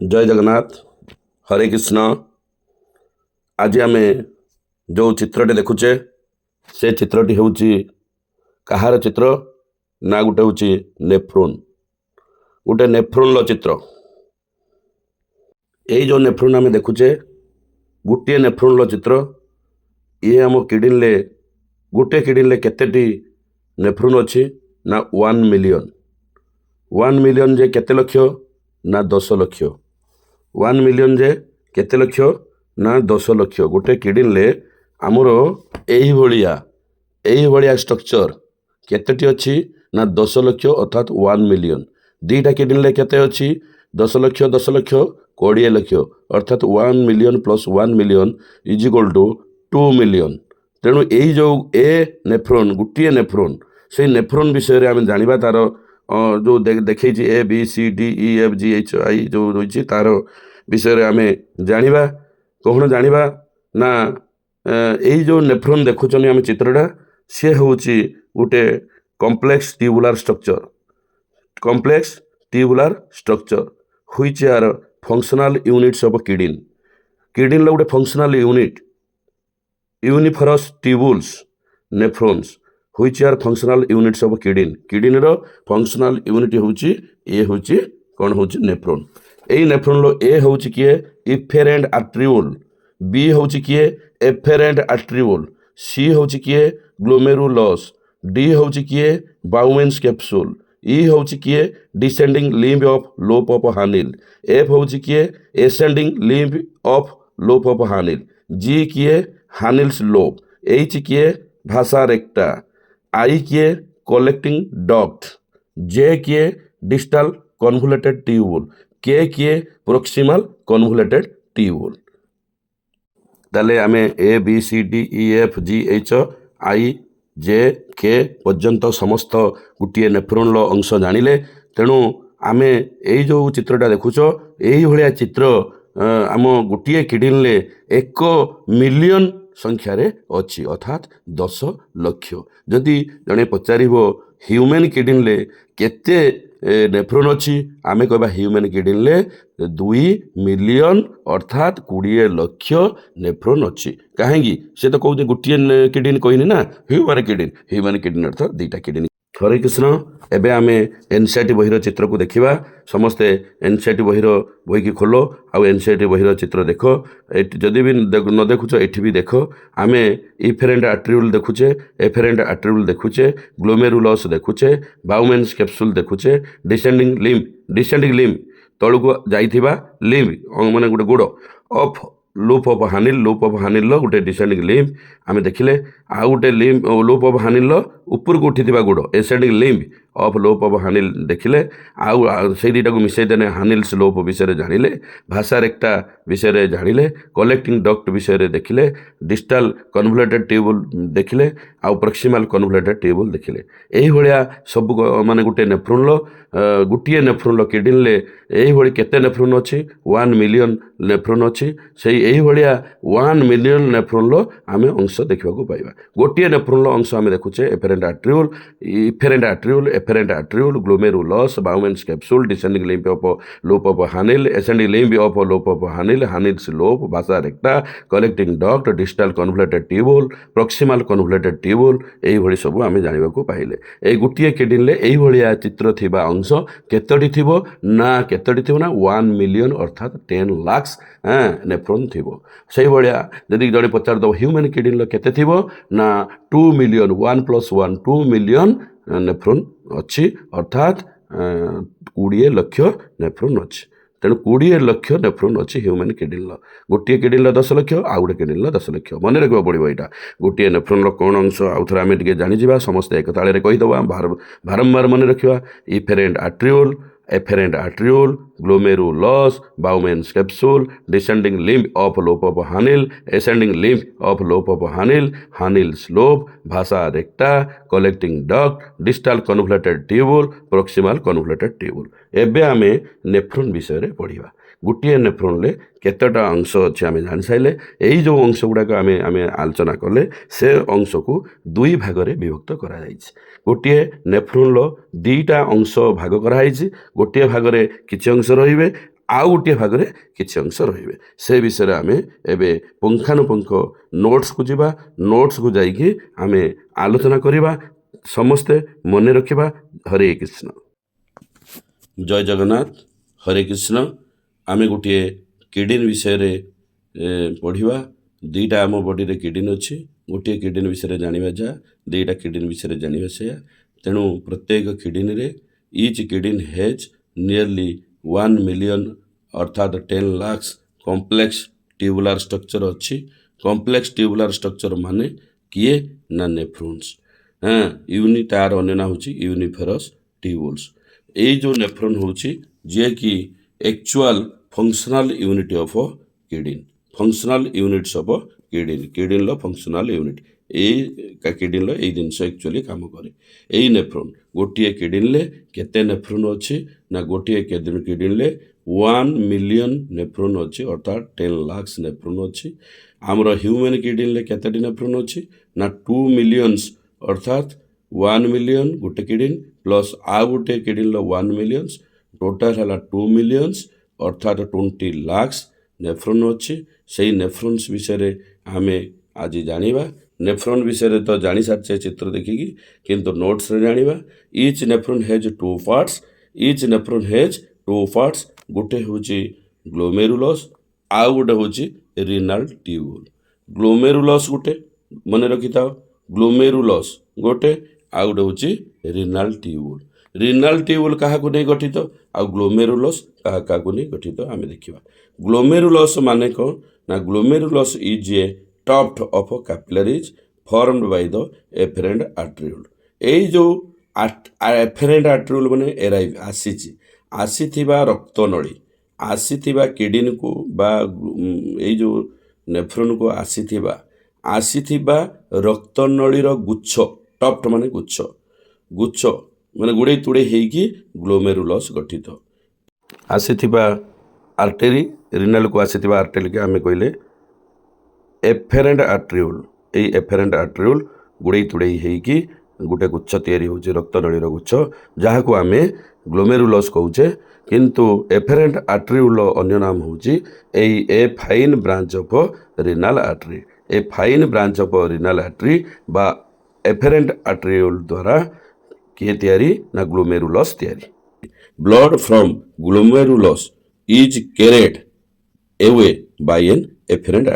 जय जगन्नाथ। हरे कृष्ण। आज आम जो चित्रटे देखुचे से चित्रटी हूँ कहार चित्र ना गोटे हूँ नेफ्रोन। गोटे नेफ्रोन चित्र। यही जो नेफ्रोन आम देखुचे गोटे नेफ्रोन चित्र। ये आम किडनी गोटे किडनी केतेटी नेफ्रोन अच्छी ना 1 मिलियन। 1 मिलियन जे केते लक्ष ना 10 लक्ष। 1 मिलियन जे केते लक्ष ना 10 लक्ष। गोटे किडनी आमर यही स्ट्रक्चर केतेटी अच्छी ना 10 लक्ष अर्थात 1 मिलियन। दीटा किडनी केते अच्छी 10 लक्ष 10 लक्ष 20 लक्ष अर्थात 1 million plus 1 million is equal to 2 million. तेणु यही जो ए नेफ्रोन गोटे नेफ्रोन से नेफ्रोन विषय में आम जाना तार जो देखी A B C D E F G H I जो रही तार विषय आम जाना कौन जाना ना यही जो नेफ्रोन देखुन आम चित्रटा सी हूँ गोटे complex tubular structure. Complex tubular structure which are functional units of kidney. Kidney गोटे functional unit uriniferous tubules nephrons which are functional units of kidney. Kidney रो फंक्शनल यूनिट हूँ ये हूँ कौन हूँ नेफ्रोन। यही नेफ्रोन लो ए हूँ किए इफेरेंट आर्ट्रियोल, बी हूँ किए एफेरेंट आर्ट्रियोल, सी हूँ किए ग्लोमेरुलस, डी हूँ किए बाउमेन्स कैप्सूल, ई हूँ किए descending limb of loop of हानिल, F हूँ किए ascending limb of loop of हानिल, जी किए हानिल्स लोप, एच किए भाषा रेक्टा, आई किए कलेक्टिंग डक्ट, जे किए डिस्टल कन्वोल्यूटेड ट्यूबुल, के किए प्रोक्सिमल कन्वोल्यूटेड ट्यूबुल। ताले आमे A B C D E F G H I J K पर्यंत समस्त गोटे नेफ्रोन अंश जानिले। तेणु आमे यही जो चित्रटा देखुच यही भाया चित्र आम गोटे किडनी 1 मिलियन संख्यार अच्छी अर्थात 10 लक्ष। जदि जड़े पचार ह्यूमन किडनी केते नेफ्रोन अच्छी आमे कहबा ह्यूमन किडनी 2 मिलियन अर्थात 20 लक्ष नेफ्रोन अच्छी। कहीं से तो कहते गोटे किडनी कहनी ना ह्यूमन किडनी अर्थात 2टा किडनी। हरे कृष्ण। एबे आमे एनसीईआरटी बहिर चित्र को देखा समस्ते। एनसीईआरटी बही की खोलो आउ एनसीईआरटी बहिर चित्र देख। जदि भी न देखुच एठी भी देख। आमे इफेरेंट आर्ट्रियोल देखुचे, एफेरेंट आर्ट्रियोल देखुचे, ग्लोमेरुलस देखुचे, बाउमेन्स कैप्सूल देखुचे, डिसेंडिंग लिम्ब तलू जाइथिबा लिम्ब माने गोटे गोड़ ऑफ लूप ऑफ हानिल गोटे डिसेंडिंग लिम्ब आमे देखिले। आउ गोटे लिम्ब लूप ऑफ हानिल ऊपर को उठिथिबा गोड़ ascending limb of loop of Henle देखिले। आउ से दुईटा को मिसई देने हानिल्स लोप विषय जानिले, भाषा रेक्टा विषय जानिले, कलेक्टिंग डक्ट विषय देखिले, डिस्टल कन्वोल्यूटेड ट्यूबुल देखिले, आउ प्रोक्सिमल कन्वोल्यूटेड ट्यूबुल देखिले। यही भाया सब माने गोटे नेफ्रोन गोटे नेफ्रोन किडनी यही केते नेफ्रोन अच्छी 1 मिलियन नेफ्रोन अच्छी। से यही भाया 1 मिलियन नेफ्रोन आम अंश देखा पाइबा। गोटे नेफ्रोन अंश आम देखुचे efferent arteriole, efferent arteriole, glomerulus, Bowman's capsule, descending limb of loop of Henle, ascending limb of loop of Henle, Henle's loop, vasa recta, collecting duct, distal convoluted tubule, proximal convoluted tubule यही सब आम जाना पाइले। यही गोटे kidney यही चित्र थिबा अंश केतोटी थिबो ना केतोटी थिबो ना 1 मिलियन अर्थात 10 लाख नेफ्रोन थिबो। से भाया जदि जड़े पचार दब ह्यूमन किडनी केते थिबो ना 2 मिलियन 1 + 1 2 मिलियन नेफ्रोन अच्छी अर्थात 20 लक्ष नेफ्रोन अच्छी। तेणु 20 लक्ष नेफ्रोन अच्छी ह्यूमन किडनी गोटे किडनी 10 लक्ष आउ गोटे किडनी 10 लक्ष। मन रखा पड़ो यहाँ गोटे नेफ्रोन कौन अंश आउ थे आम जानीजा समस्ते एक ताले कहीदे बारंबार मन रखा। Afferent arteriole, efferent arteriole, glomerulus, Bowman's capsule, descending limb of loop of Henle, ascending limb of loop of Henle, Henle's loop, vasa recta, collecting duct, distal convoluted tubule, proximal convoluted tubule. एबे आमे nephron विषय पढ़ा। गोटे nephron केतटा अंश अच्छे आम जानी सारे। यही जो अंश गुड़ाक आम आलोचना कले से अंश को 2 भाग में विभक्त कर गोटे नेफ्रोन 2टा अंश भाग कराई। गोटे भाग में किसी अंश रे ଆଉ ଗୋଟିଏ ଭାଗରେ କିଛି ଅଂଶ ରହିବେ। ସେ ବିଷୟରେ ଆମେ ଏବେ ପୁଙ୍ଖାନୁପୁଙ୍ଖ ନୋଟ୍ସକୁ ଯିବା। ନୋଟ୍ସକୁ ଯାଇକି ଆମେ ଆଲୋଚନା କରିବା। ସମସ୍ତେ ମନେ ରଖିବା। ହରେ କୃଷ୍ଣ। ଜୟ ଜଗନ୍ନାଥ। ହରେ କୃଷ୍ଣ। ଆମେ ଗୋଟିଏ କିଡନୀ ବିଷୟରେ ପଢ଼ିବା। ଦୁଇଟା ଆମ ବଡ଼ିରେ କିଡନୀ ଅଛି। ଗୋଟିଏ କିଡନୀ ବିଷୟରେ ଜାଣିବା ଯାହା, ଦୁଇଟା କିଡନୀ ବିଷୟରେ ଜାଣିବା ସେୟା। ତେଣୁ ପ୍ରତ୍ୟେକ କିଡନୀରେ each kidney has nearly 1 million ଅର୍ଥାତ୍ 10 ଲାକ୍ସ କମ୍ପ୍ଲେକ୍ସ ଟ୍ୟୁବୁଲାର ଷ୍ଟ୍ରକ୍ଚର ଅଛି। କମ୍ପ୍ଲେକ୍ସ ଟ୍ୟୁବୁଲାର ଷ୍ଟ୍ରକ୍ଚର ମାନେ କିଏ ନା ନେଫ୍ରନ୍ସ। ତାର ଅନ୍ୟ ନାଁ ହେଉଛି ୟୁନିଫେରସ୍ ଟ୍ୟୁବୁଲ୍ସ। ଏଇ ଯେଉଁ ନେଫ୍ରନ୍ ହେଉଛି ଯିଏକି actual functional unit of kidney. Functional units of କିଡନୀର ଫଙ୍କସନାଲ୍ ୟୁନିଟ୍। ଏଇ କିଡନୀର ଏଇ ଜିନିଷ ଆକ୍ଚୁଆଲି କାମ କରେ। ଏଇ ନେଫ୍ରନ୍ ଗୋଟିଏ କିଡନୀରେ କେତେ ନେଫ୍ରନ୍ ଅଛି ନା ଗୋଟିଏ କିଡନୀରେ 1 ମିଲିୟନ ନେଫ୍ରନ୍ ଅଛି ଅର୍ଥାତ୍ 10 ଲାକ୍ସ ନେଫ୍ରନ୍ ଅଛି। ଆମର ହ୍ୟୁମାନ୍ କିଡନୀରେ କେତେଟି ନେଫ୍ରନ୍ ଅଛି ନା 2 ମିଲିୟନ୍ସ ଅର୍ଥାତ୍ 1 ମିଲିୟନ ଗୋଟେ କିଡନୀ ପ୍ଲସ୍ ଆଉ ଗୋଟେ କିଡନୀର 1 ମିଲିୟନ୍ସ ଟୋଟାଲ୍ ହେଲା 2 ମିଲିୟନ୍ସ ଅର୍ଥାତ୍ 20 ଲାକ୍ସ ନେଫ୍ରନ୍ ଅଛି। ସେଇ ନେଫ୍ରନ୍ସ ବିଷୟରେ ଆମେ ଆଜି ଜାଣିବା। ନେଫ୍ରନ୍ ବିଷୟରେ ତ ଜାଣିସାରିଛେ ଚିତ୍ର ଦେଖିକି, କିନ୍ତୁ ନୋଟ୍ସରେ ଜାଣିବା। Each nephron hedge 2 parts. Each nephron hedge 2 parts. ଗୋଟେ ହେଉଛି ଗ୍ଲୋମେରୁଲସ୍, ଆଉ ଗୋଟେ ହେଉଛି ରିନାଲ୍ ଟ୍ୟୁବୁଲ୍। ଗ୍ଲୋମେରୁଲସ୍ ଗୋଟେ ମନେ ରଖିଥାଅ, ଗ୍ଲୋମେରୁଲସ୍ ଗୋଟେ, ଆଉ ଗୋଟେ ହେଉଛି ରିନାଲ୍ ଟ୍ୟୁବୁଲ୍। ରିନାଲ୍ ଟ୍ୟୁବୁଲ୍ କାହାକୁ ନେଇ ଗଠିତ ଆଉ ଗ୍ଲୋମେରୁଲସ୍ କାହାକୁ ନେଇ ଗଠିତ ଆମେ ଦେଖିବା। ଗ୍ଲୋମେରୁଲସ୍ ମାନେ କ'ଣ ନା glomerulus is a tuft of capillaries formed by the efferent arteriole. ଏଇ ଯେଉଁ ଏଫେରେଣ୍ଟ ଆର୍ଟ୍ରିଓଲ୍ ମାନେ ଆସିଥିବା ରକ୍ତନଳୀ, ଆସିଥିବା କିଡନୀକୁ ବା ଏଇ ଯେଉଁ ନେଫ୍ରନ୍କୁ ଆସିଥିବା ରକ୍ତନଳୀର ଗୁଚ୍ଛ, ଟଫ୍ଟ ମାନେ ଗୁଚ୍ଛ ମାନେ ଗୁଡ଼େଇ ତୁଡ଼େଇ ହେଇକି ଗ୍ଲୋମେରୁଲସ୍ ଗଠିତ। ଆସିଥିବା ଆର୍ଟେରୀ, ରିନାଲକୁ ଆସିଥିବା ଆର୍ଟେରୀକି ଆମେ କହିଲେ ଏଫେରେଣ୍ଟ ଆର୍ଟ୍ରିଓଲ୍। ଏଇ ଏଫେରେଣ୍ଟ ଆର୍ଟ୍ରିଓଲ୍ ଗୁଡ଼େଇ ତୁଡ଼େଇ ହେଇକି ଗୋଟେ ଗୁଚ୍ଛ ତିଆରି ହେଉଛି, ରକ୍ତନଳୀର ଗୁଚ୍ଛ, ଯାହାକୁ ଆମେ ଗ୍ଲୋମେରୁଲସ୍ କହୁଛେ। କିନ୍ତୁ ଏଫେରେଣ୍ଟ ଆର୍ଟ୍ରିଓଲ୍ର ଅନ୍ୟ ନାମ ହେଉଛି a fine branch of renal artery. A fine branch of renal artery ବା ଏଫେରେଣ୍ଟ ଆର୍ଟ୍ରିଓଲ୍ ଦ୍ୱାରା କିଏ ତିଆରି ନା ଗ୍ଲୋମେରୁଲସ୍ ତିଆରି। Blood from glomerulus is carried away by an efferent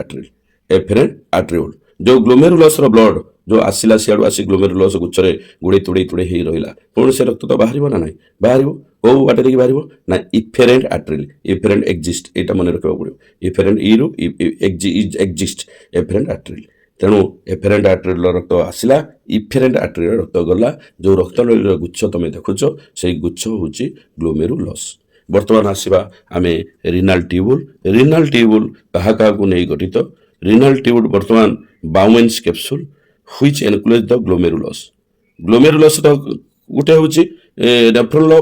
arteriole. ଯେଉଁ ଗ୍ଲୋମେରୁଲସ୍ର ବ୍ଲଡ୍ ଯେଉଁ ଆସିଲା ସିଆଡ଼ୁ ଆସି ଗ୍ଲୋମେରୁଲସ୍ ଗୁଚ୍ଛରେ ଗୁଡ଼େଇ ତୁଡ଼େଇ ହେଇ ରହିଲା, ପୁଣି ସେ ରକ୍ତ ତ ବାହାରିବ ନା ନାହିଁ? ବାହାରିବ। କେଉଁ ବାଟରେ କି ବାହାରିବ ନା ଇଫେରେଣ୍ଟ ଆର୍ଟ୍ରିଲ୍। ଇଫେରେଣ୍ଟ ଏକ୍ଜିଷ୍ଟ, ଏଇଟା ମନେ ରଖିବାକୁ ପଡ଼ିବ। ଇଫେରେଣ୍ଟ ଇରୁ ଏକ୍ଜିଷ୍ଟ ଏଫେରେଣ୍ଟ ଆର୍ଟ୍ରିଲ୍। ତେଣୁ ଏଫେରେଣ୍ଟ ଆର୍ଟ୍ରିଲ୍ର ରକ୍ତ ଆସିଲା, ଇଫେରେଣ୍ଟ ଆର୍ଟ୍ରିଲ୍ର ରକ୍ତ ଗଲା। ଯେଉଁ ରକ୍ତନଳୀର ଗୁଚ୍ଛ ତୁମେ ଦେଖୁଛ ସେଇ ଗୁଚ୍ଛ ହେଉଛି ଗ୍ଲୋମେରୁଲସ୍। ବର୍ତ୍ତମାନ ଆସିବା ଆମେ ରିନାଲ୍ ଟ୍ୟୁବୁଲ୍। ରିନାଲ୍ ଟ୍ୟୁବୁଲ୍ କାହାକୁ ନେଇ ଗଠିତ? ରିନାଲ୍ ଟ୍ୟୁବୁଲ୍ ବର୍ତ୍ତମାନ ବାଉମେନ୍ସ କ୍ୟାପସୁଲ୍ ହୁଇଚ୍ ଏନକ୍ଲୋଜ୍ ଦ ଗ୍ଲୋମେରୁଲସ୍। ଗ୍ଲୋମେରୁଲସ୍ର ଗୋଟେ ହେଉଛି ନେଫ୍ରନ୍ର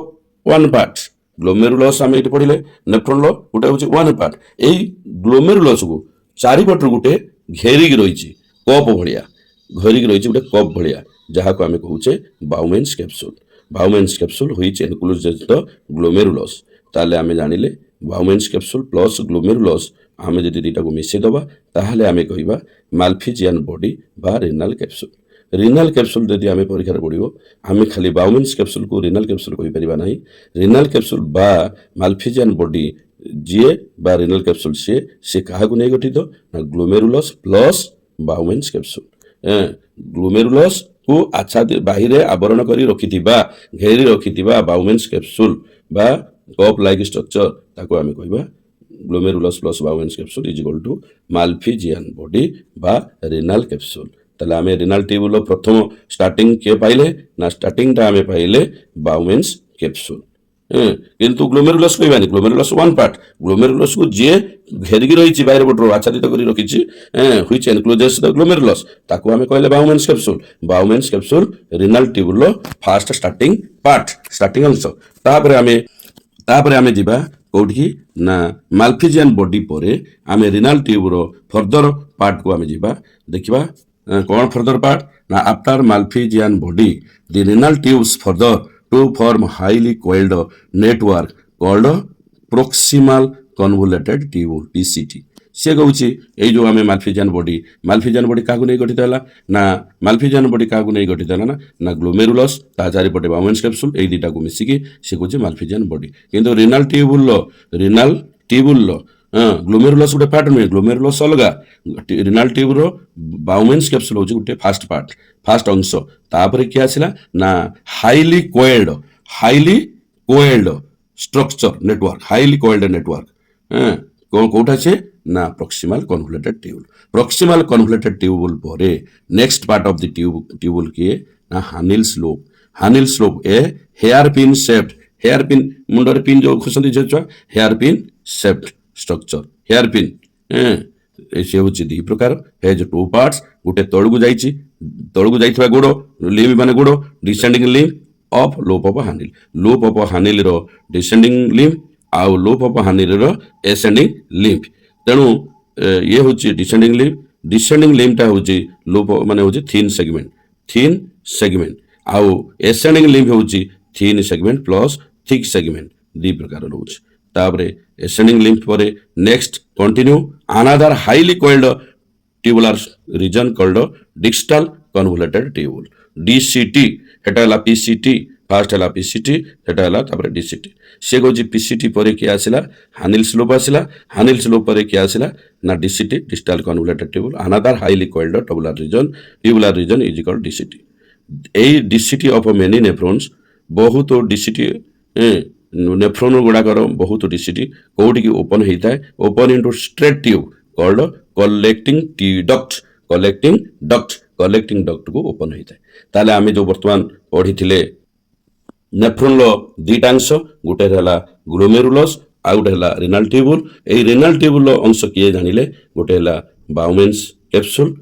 1 ପାର୍ଟ। ଗ୍ଲୋମେରୁଲସ୍ ଆମେ ଏଠି ପଢ଼ିଲେ ନେଫ୍ରନ୍ର ଗୋଟେ ହେଉଛି 1 ପାର୍ଟ। ଏଇ ଗ୍ଲୋମେରୁଲସ୍କୁ ଚାରିପଟରୁ ଗୋଟେ ଘେରିକି ରହିଛି, କପ୍ ଭଳିଆ ଗୋଟେ କପ୍ ଭଳିଆ, ଯାହାକୁ ଆମେ କହୁଛେ ବାଉମେନ୍ସ capsule. Bowman's capsule which ଏନକ୍ଲୋଜ୍ the glomerulus. ତାହେଲେ ଆମେ ଜାଣିଲେ ବାଉମେନ୍ସ କ୍ୟାପସୁଲ୍ ପ୍ଲସ୍ ଗ୍ଲୋମେରୁଲସ୍ ଆମେ ଯଦି ଦୁଇଟାକୁ ମିଶାଇଦେବା ତାହେଲେ ଆମେ କହିବା ମାଲଫିଜିଆନ୍ ବଡି ବା ରିନାଲ୍ କ୍ୟାପସୁଲ୍। ରିନାଲ୍ କ୍ୟାପସୁଲ୍ ଯଦି ଆମେ ପରୀକ୍ଷାରେ ପଡ଼ିବ, ଆମେ ଖାଲି ବାଉମେନ୍ସ କ୍ୟାପସୁଲ୍କୁ ରିନାଲ୍ କ୍ୟାପସୁଲ୍ କହିପାରିବା ନାହିଁ। ରିନାଲ୍ କ୍ୟାପସୁଲ୍ ବା ମାଲଫିଜିଆନ୍ ବଡି ଯିଏ ବା ରିନାଲ୍ କ୍ୟାପସୁଲ୍ ସେ କାହାକୁ ନେଇ ଗଠିତ ନା ଗ୍ଲୋମେରୁଲସ୍ ପ୍ଲସ୍ ବାଉମେନ୍ସ କ୍ୟାପସୁଲ୍। ଗ୍ଲୋମେରୁଲସ୍କୁ ବାହିରେ ଆବରଣ କରି ରଖିଥିବା, ଘେରି ରଖିଥିବା ବାଉମେନ୍ସ କ୍ୟାପସୁଲ୍ ବା କପ୍ ଲାଇକ୍ ଷ୍ଟ୍ରକ୍ଚର, ତାକୁ ଆମେ କହିବା glomerulus plus Bowman's capsule is equal to Malpighian body ବା ରିନାଲ୍ କ୍ୟାପସୁଲ୍। ତାହେଲେ ଆମେ ରିନାଲ୍ ଟ୍ୟୁବୁଲ୍ର ପ୍ରଥମ ଷ୍ଟାର୍ଟିଂ କିଏ ପାଇଲେ ନା ଷ୍ଟାର୍ଟିଂଟା ଆମେ ପାଇଲେ ବାଉମେନ୍ସ କ୍ୟାପସୁଲ୍। କିନ୍ତୁ ଗ୍ଲୋମେରୁଲସ୍ କହିବାନି, ଗ୍ଲୋମେରୁଲସ୍ 1 ପାର୍ଟ। ଗ୍ଲୋମେରୁଲସ୍କୁ ଯିଏ ଘେରିକି ରହିଛି ବାহিର ପଟରୁ ଆଚ୍ଛାଦିତ କରି ରଖିଛି, ହୁଇଚ୍ ଏନକ୍ଲୋଜେସ୍ ଦ ଗ୍ଲୋମେରୁଲସ୍, ତାକୁ ଆମେ କହିଲେ Bowman's capsule. Bowman's capsule renal ଟ୍ୟୁବୁଲ୍ର ଫାର୍ଷ୍ଟ ଷ୍ଟାର୍ଟିଂ ପାର୍ଟ, ଷ୍ଟାର୍ଟିଂ ଅଂଶ। ତାପରେ ଆମେ ଯିବା କୋଉଠିକି ନା ମାଲଫିଜିଆନ୍ ବଡି ପରେ ଆମେ ରିନାଲ୍ ଟ୍ୟୁବ୍ର ଫର୍ଦର ପାର୍ଟକୁ ଆମେ ଯିବା। ଦେଖିବା କ'ଣ ଫର୍ଦର ପାର୍ଟ ନା after Malpighian body the renal tubes further to form highly coiled network called proximal convoluted tubule PCT से कहूँ यो आम माल्फिजियन बॉडी क्या नहीं गठित है ना माल्फिजियन बॉडी क्या नहीं गठित है ना ग्लोमेरुलस ता चारिपटे बाउमेन्स कैप्सूल यही दुटा को मिसिकी से कहूँ माल्फिजियन बॉडी किंतु रिनाल ट्यूबुल ग्लोमेरुलस गोटे पार्ट नुहे ग्लोमेरुलस अलग रिनाल ट्यूब्र बाउमेन्स कैप्सूल हूँ गोटे फास्ट अंश तापर किए आसला ना हाईली कोएल्ड स्ट्रक्चर नेटवर्क कौटा से ना प्रॉक्सिमल कन्वोल्यूटेड ट्यूबुल पर next part of the tubule किए ना हानिल स्लोप ए हेयर पिन मुंडर पिन जो खोसती छुआ hair pin shaped structure hair pin से हूँ दी प्रकार हेज टू पार्ट्स गोटे तलू जा गोड़ लिम्ब माने गोड़ descending limb of loop of Henle रो डिसेंडिंग लिम्ब आउ लोप ऑफ हानिल रो एसेंडिंग लिम्ब तेणु ये हूँ डिसेंडिंग लिम्बटा हूँ लोप माने हूँ थिन सेगमेंट आउ एसेंडिंग लिम्ब हूँ thin segment plus thick segment दी प्रकार रोचे तापर एसेंडिंग लिम्ब पर next continue another highly coiled tubular region called distal convoluted tubule DCT हेटा है PCT फास्ट है PCT हेटा है तापर DCT से कहूँ PCT पर किए आसला हानिल स्लोप पर किए आसला ना DCT distal convoluted tubule another highly coiled tubular region is called DCT यही DCT ऑफ मेनी नेफ्रॉन्स बहुत DCT नेफ्रॉन गुड़ाकर बहुत DCT कौटी ओपन होता है open into straight tube called collecting duct को ओपन होता है ताले आमे जो वर्तमान पढ़ी नेफ्रॉन दुईटा अंश गोटे है ग्लोमेरुलस आ गोटे है रिनाल ट्यूबुल यही रिनाल ट्यूबुल अंश किए जानिले गोटे है बाउमेन्स कैप्सूल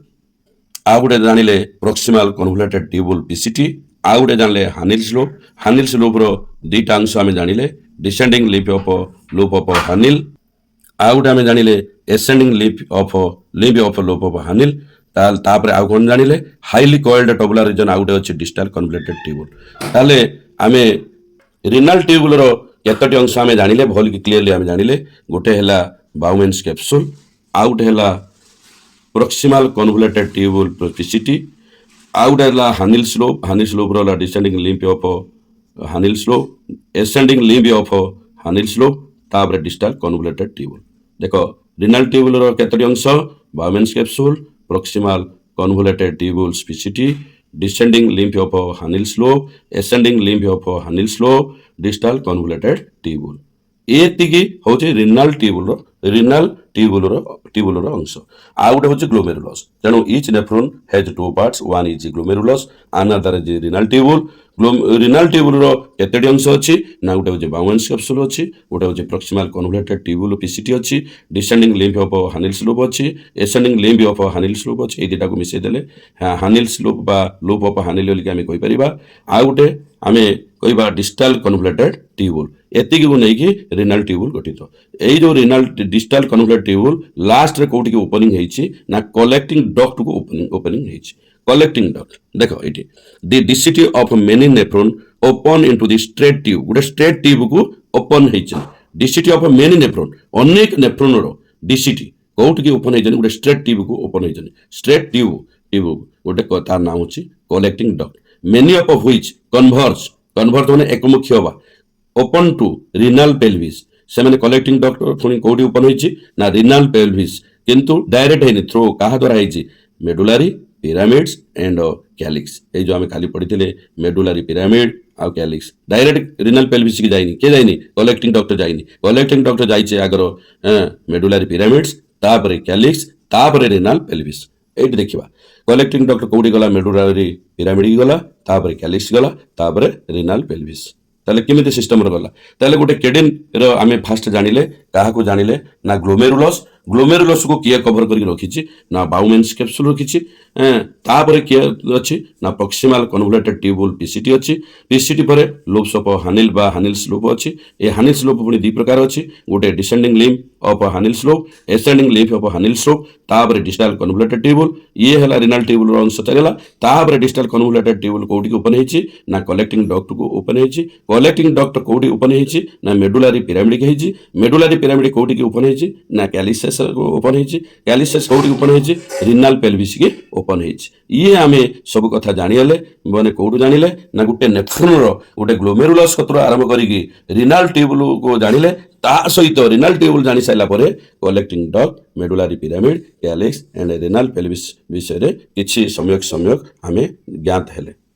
आ गोटे जानिले प्रॉक्सिमल कन्वोल्यूटेड ट्यूबुल PCT आ गोटे जानले हानिल स्लोप रो दुईटा अंश आमे जानिले descending limb of loop of हानिल आ गोटे आमे जानिले ascending limb of loop of हानिल तापर आउ कौन जानिले हाईली कोइल्ड ट्यूबुलर रीजन आउ गोटे अच्छे डिस्टल कन्वोल्यूटेड ट्यूबुल ताले आमे रिनाल ट्यूबुल रो केतोटी अंश आमे जानिले भल कि क्लियरली आमे जानिले गोटे है बाउमेन्स कैप्सूल आउ गोटे है प्रॉक्सिमल कन्वोल्यूटेड ट्यूबुल PCT आउ गोटे है हानिल स्लोप रो descending limb of Henle loop ascending limb of Henle loop तापर डिस्टल कन्वोल्यूटेड ट्यूबुल देखो रिनाल ट्यूबुल रो केतोटी अंश Bowman's capsule proximal convoluted tubules PCT descending limb of Hanil slope ascending limb of Hanil slope distal convoluted tubule एतिकी हूँ renal tubular अंश आ गोटे हूँ ग्लोमेरुलस तेणु each nephron has two parts one is glomerulus another is renal tubule केतोटी अंश अच्छी ना गोटे हूँ बाउमेन्स कैप्सूल अच्छी गोटे हूँ प्रॉक्सिमल कन्वोल्यूटेड ट्यूबुल PCT अच्छी descending limb of Henle slope अच्छी ascending limb of Henle slope अच्छी ये दुटा को मिसेदेले हानिल स्लोप बा लोप ऑफ हानिल बोलिक आम कहीपर आ गोटे आम कह डिस्टल कन्वोल्यूटेड ट्यूबुल एतिकी को लेकिन रिनाल ट्यूबुल गठित यही जो renal distal convoluted tubule last रे कोठी ओपनिंग होइछि ना कलेक्टिंग डक्ट को ओपनिंग होइछि कलेक्टिंग डक्ट देखो ये the DCT of many nephron open into the straight tube गोटे स्ट्रेट ट्यूब को ओपन होइछि DCT ऑफ मेनी नेफ्रॉन अनेक नेफ्रॉन रो DCT कोठी ओपन होइछि गोटे स्ट्रेट ट्यूब को ओपन होइछि स्ट्रेट ट्यूब गोटे तार नाम होछि collecting duct many of which converge माने एकमुखी होबा ओपन टू रिनाल पेल्विस से मैंने कलेक्टिंग डक्ट पुणी कौटी ओपन होइछि ना रिनाल पेल्विस किंतु डायरेक्ट है थ्रू क्या द्वारा है मेडुलारी पिरामिड्स एंड कैलिक्स ये जो आम खाली पढ़ी मेडुलारी पिरामिड आउ कैलिक्स डायरेक्ट रिनाल पेल्विस की जाइनी के जाइनी कलेक्टिंग डक्ट जाइनी कलेक्टिंग डक्ट जाइए आगर मेडुलारी पिरामिड्स तापर कैलिक्स तापर रिनाल पेल्विस ये देखा कलेक्टिंग डक्ट कौटी गला मेडुलारी पिरामिड की गला तापर कैलिक्स गला तापर रिनाल पेल्विस ताले केमिति सिस्टम रो गला ताले गोटे केडिन रो आमे फास्ट जानिले काहा को जानिले ना ଗ୍ଲୋମେରୁଲସ୍ को किए कभर करके रखिछि ना बाउमेन्स कैप्सूल रखिछि तापर किए अछि ना प्रॉक्सिमल कन्वोल्यूटेड ट्यूब्यूल पीसीटी अछि पीसीटी पर लूप्स ऑफ हानिल बा हानिल्स लूप अछि ए हानिल्स लूप पुनी दी प्रकार अछि गोटे descending limb of Henle's loop ascending limb of Henle's loop तापर डिस्टल कन्वोल्यूटेड ट्यूब्यूल ये हला रिनल ट्यूब्यूल रो अंश चलेला तापर डिस्टल कन्वोल्यूटेड ट्यूब्यूल कोठी ओपन हेछि ना कलेक्टिंग डक्ट को ओपन हेछि कलेक्टिंग डक्ट कोठी ओपन हेछि ना मेडुलारी पिरामिड हेछि मेडुलारी पिरामिड कोठी के ओपन हेछि ना कैलिसेस ओपन हेछि कैलिसेस कोठी ओपन हेछि रिनल पेल्विस के ओपन हेछि ये आमे सब कथा जानिले माने कोठु जानिले ना गुटे नेफ्रॉन रो गुटे ग्लोमेरुलस कतरो आरंभ करिकी रिनल ट्यूब्यूल को जानिले ता सहित रिनल ट्यूब्यूल जानि साइला परे collecting duct medullary pyramid calyx and renal pelvis विषय रे किछि सम्यक आमे ज्ञात हेले।